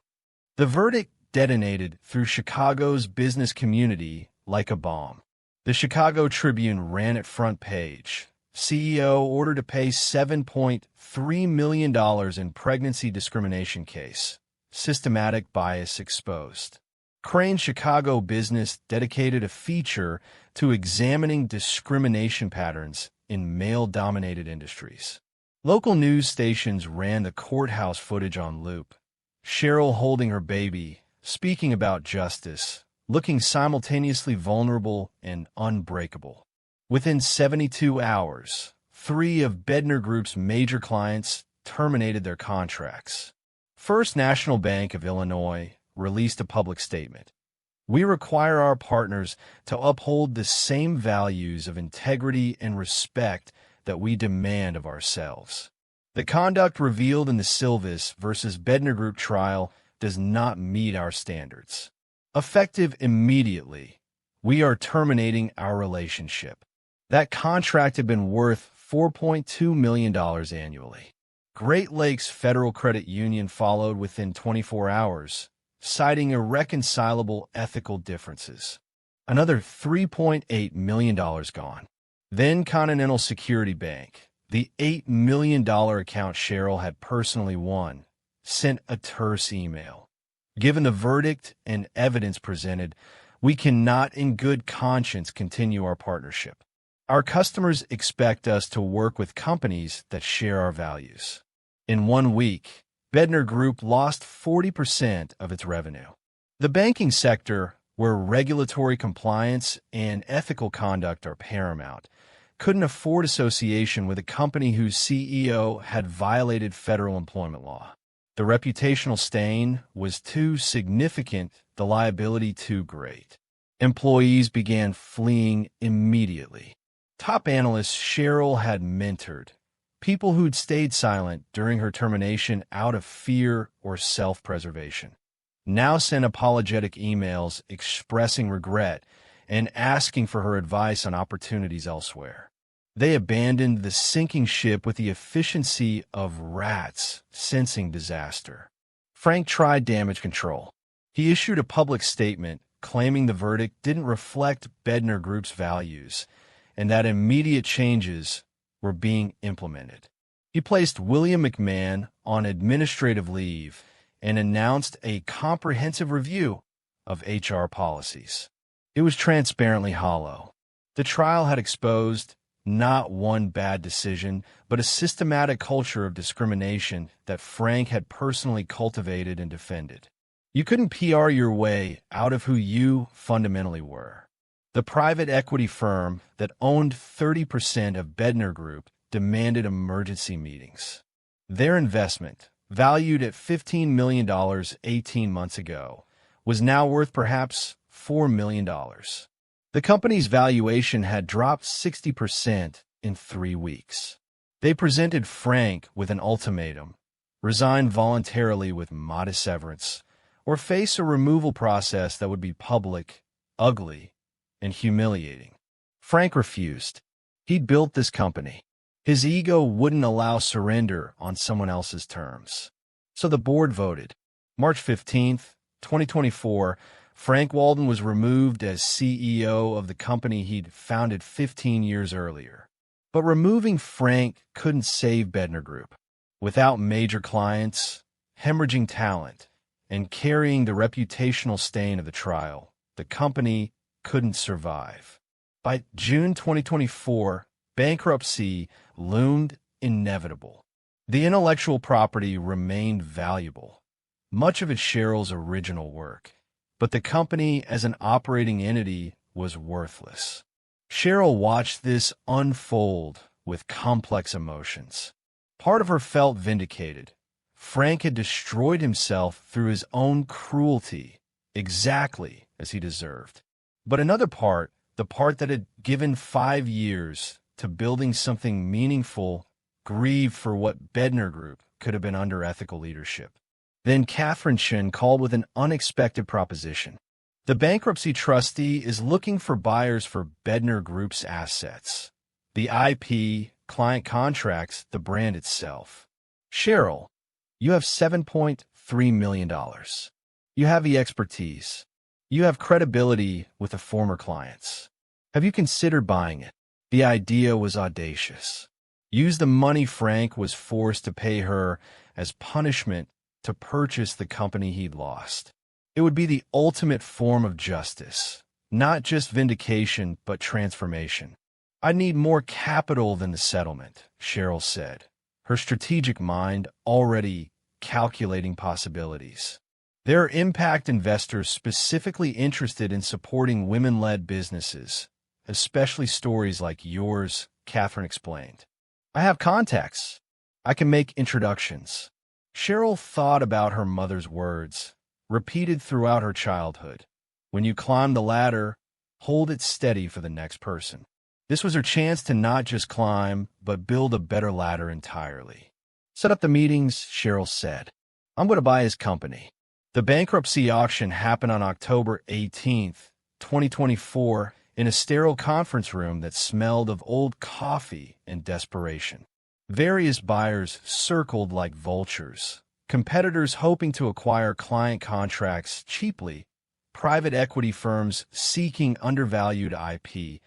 The verdict detonated through Chicago's business community like a bomb. The Chicago Tribune ran it front page. CEO ordered to pay $7.3 million in pregnancy discrimination case. Systematic bias exposed. Crane Chicago Business dedicated a feature to examining discrimination patterns in male-dominated industries. Local news stations ran the courthouse footage on loop. Cheryl holding her baby, speaking about justice, looking simultaneously vulnerable and unbreakable. Within 72 hours, 3 of Bednar Group's major clients terminated their contracts. First National Bank of Illinois released a public statement. We require our partners to uphold the same values of integrity and respect that we demand of ourselves. The conduct revealed in the Silvis versus Bednar Group trial does not meet our standards. Effective immediately, we are terminating our relationship. That contract had been worth $4.2 million annually. Great Lakes Federal Credit Union followed within 24 hours, citing irreconcilable ethical differences. Another $3.8 million gone. Then Continental Security Bank, the $8 million account Cheryl had personally won, sent a terse email. Given the verdict and evidence presented, we cannot in good conscience continue our partnership. Our customers expect us to work with companies that share our values. In 1 week, Bednar Group lost 40% of its revenue. The banking sector, where regulatory compliance and ethical conduct are paramount, couldn't afford association with a company whose CEO had violated federal employment law. The reputational stain was too significant, the liability too great. Employees began fleeing immediately. Top analysts Cheryl had mentored, people who'd stayed silent during her termination out of fear or self-preservation, now sent apologetic emails expressing regret and asking for her advice on opportunities elsewhere. They abandoned the sinking ship with the efficiency of rats sensing disaster. Frank tried damage control. He issued a public statement claiming the verdict didn't reflect Bednar Group's values and that immediate changes were being implemented. He placed William McMahon on administrative leave and announced a comprehensive review of HR policies. It was transparently hollow. The trial had exposed not one bad decision, but a systematic culture of discrimination that Frank had personally cultivated and defended. You couldn't PR your way out of who you fundamentally were. The private equity firm that owned 30% of Bednar Group demanded emergency meetings. Their investment, valued at $15 million 18 months ago, was now worth perhaps $4 million. The company's valuation had dropped 60% in 3 weeks. They presented Frank with an ultimatum: resign voluntarily with modest severance, or face a removal process that would be public, ugly, and humiliating. Frank refused. He'd built this company. His ego wouldn't allow surrender on someone else's terms. So the board voted. March 15th, 2024, Frank Walden was removed as CEO of the company he'd founded 15 years earlier. But removing Frank couldn't save Bednar Group. Without major clients, hemorrhaging talent, and carrying the reputational stain of the trial, the company couldn't survive. By June 2024, bankruptcy loomed inevitable. The intellectual property remained valuable, much of it Cheryl's original work, but the company as an operating entity was worthless. Cheryl watched this unfold with complex emotions. Part of her felt vindicated. Frank had destroyed himself through his own cruelty, exactly as he deserved. But another part, the part that had given 5 years to building something meaningful, grieved for what Bednar Group could have been under ethical leadership. Then Catherine Chin called with an unexpected proposition. The bankruptcy trustee is looking for buyers for Bednar Group's assets. The IP, client contracts, the brand itself. Cheryl, you have $7.3 million. You have the expertise. You have credibility with the former clients. Have you considered buying it? The idea was audacious. Use the money Frank was forced to pay her as punishment to purchase the company he'd lost. It would be the ultimate form of justice, not just vindication, but transformation. I need more capital than the settlement, Cheryl said, her strategic mind already calculating possibilities. There are impact investors specifically interested in supporting women-led businesses, especially stories like yours, Catherine explained. I have contacts. I can make introductions. Cheryl thought about her mother's words, repeated throughout her childhood. When you climb the ladder, hold it steady for the next person. This was her chance to not just climb, but build a better ladder entirely. Set up the meetings, Cheryl said. I'm going to buy his company. The bankruptcy auction happened on October 18th, 2024, in a sterile conference room that smelled of old coffee and desperation. Various buyers circled like vultures, competitors hoping to acquire client contracts cheaply, private equity firms seeking undervalued IP,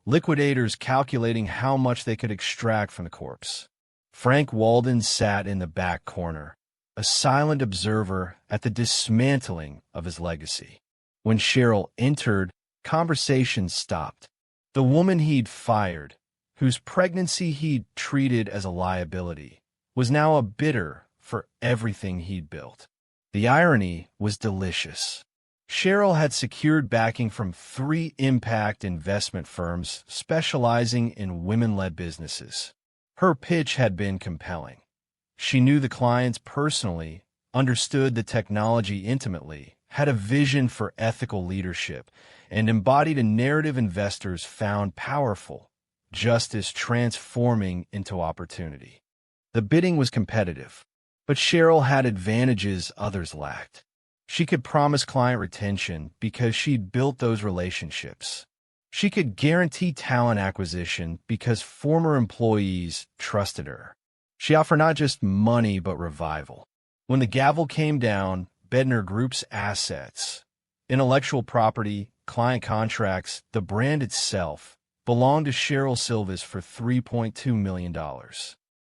liquidators calculating how much they could extract from the corpse. Frank Walden sat in the back corner, a silent observer at the dismantling of his legacy. When Cheryl entered, conversation stopped. The woman he'd fired, whose pregnancy he'd treated as a liability, was now a bidder for everything he'd built. The irony was delicious. Cheryl had secured backing from 3 impact investment firms specializing in women-led businesses. Her pitch had been compelling. She knew the clients personally, understood the technology intimately, had a vision for ethical leadership, and embodied a narrative investors found powerful, justice transforming into opportunity. The bidding was competitive, but Cheryl had advantages others lacked. She could promise client retention because she'd built those relationships. She could guarantee talent acquisition because former employees trusted her. She offered not just money but revival. When the gavel came down, Bednar Group's assets, intellectual property, client contracts, the brand itself, belonged to Cheryl Silvis for $3.2 million.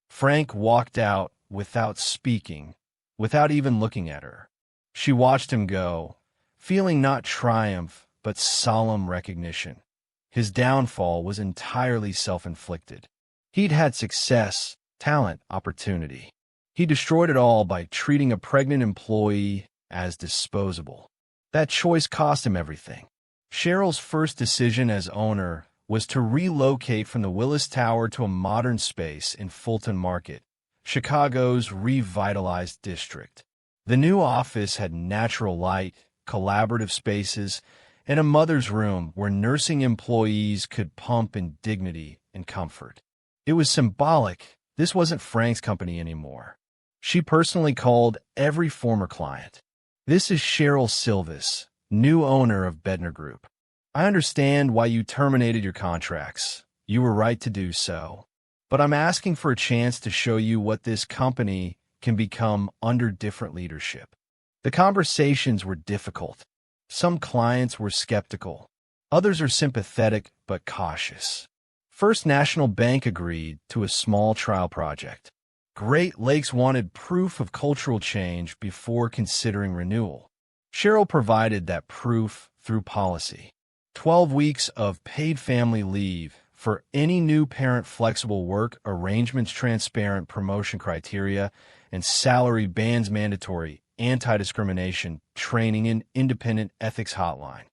Frank walked out without speaking, without even looking at her. She watched him go, feeling not triumph but solemn recognition. His downfall was entirely self-inflicted. He'd had success, talent, opportunity. He destroyed it all by treating a pregnant employee as disposable. That choice cost him everything. Cheryl's first decision as owner was to relocate from the Willis Tower to a modern space in Fulton Market, Chicago's revitalized district. The new office had natural light, collaborative spaces, and a mother's room where nursing employees could pump in dignity and comfort. It was symbolic. This wasn't Frank's company anymore. She personally called every former client. This is Cheryl Silvis, new owner of Bednar Group. I understand why you terminated your contracts. You were right to do so. But I'm asking for a chance to show you what this company can become under different leadership. The conversations were difficult. Some clients were skeptical. Others are sympathetic but cautious. First National Bank agreed to a small trial project. Great Lakes wanted proof of cultural change before considering renewal. Cheryl provided that proof through policy. 12 weeks of paid family leave for any new parent, flexible work arrangements, transparent promotion criteria, and salary bands, mandatory anti-discrimination training, and independent ethics hotline.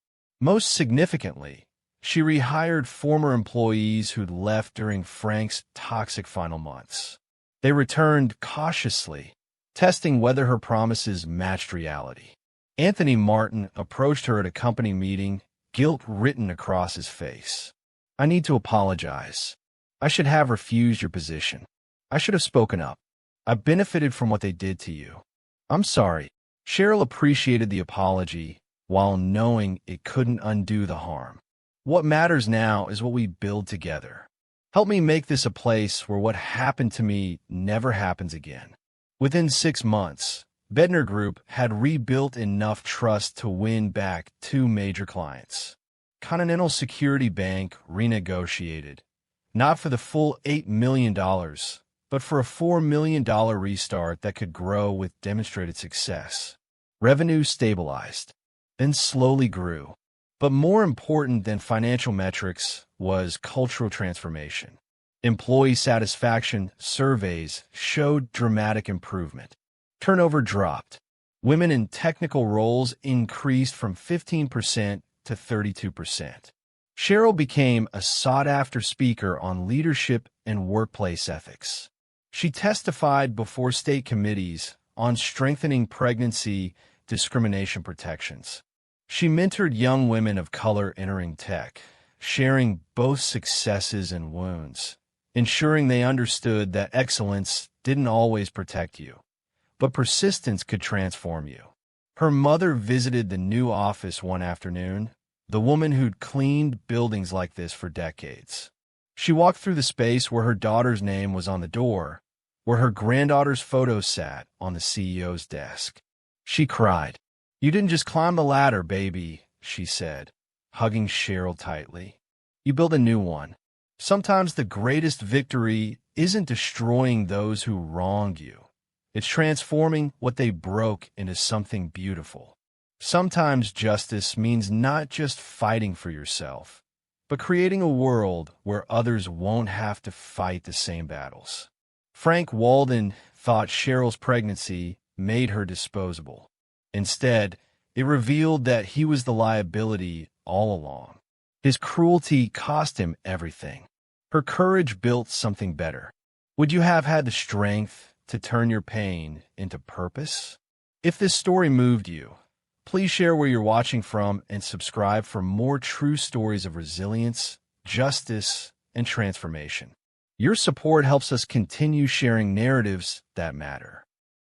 Most significantly, she rehired former employees who'd left during Frank's toxic final months. They returned cautiously, testing whether her promises matched reality. Anthony Martin approached her at a company meeting, guilt written across his face. I need to apologize. I should have refused your position. I should have spoken up. I benefited from what they did to you. I'm sorry. Cheryl appreciated the apology while knowing it couldn't undo the harm. What matters now is what we build together. Help me make this a place where what happened to me never happens again. Within 6 months, Bednar Group had rebuilt enough trust to win back two major clients. Continental Security Bank renegotiated, not for the full $8 million, but for a $4 million restart that could grow with demonstrated success. Revenue stabilized, then slowly grew. But more important than financial metrics was cultural transformation. Employee satisfaction surveys showed dramatic improvement. Turnover dropped. Women in technical roles increased from 15% to 32%. Cheryl became a sought-after speaker on leadership and workplace ethics. She testified before state committees on strengthening pregnancy discrimination protections. She mentored young women of color entering tech, sharing both successes and wounds, ensuring they understood that excellence didn't always protect you, but persistence could transform you. Her mother visited the new office one afternoon, the woman who'd cleaned buildings like this for decades. She walked through the space where her daughter's name was on the door, where her granddaughter's photo sat on the CEO's desk. She cried. "You didn't just climb the ladder, baby," she said, hugging Cheryl tightly. "You built a new one." Sometimes the greatest victory isn't destroying those who wronged you. It's transforming what they broke into something beautiful. Sometimes justice means not just fighting for yourself, but creating a world where others won't have to fight the same battles. Frank Walden thought Cheryl's pregnancy made her disposable. Instead, it revealed that he was the liability all along. His cruelty cost him everything. Her courage built something better. Would you have had the strength to turn your pain into purpose? If this story moved you, please share where you're watching from and subscribe for more true stories of resilience, justice, and transformation. Your support helps us continue sharing narratives that matter.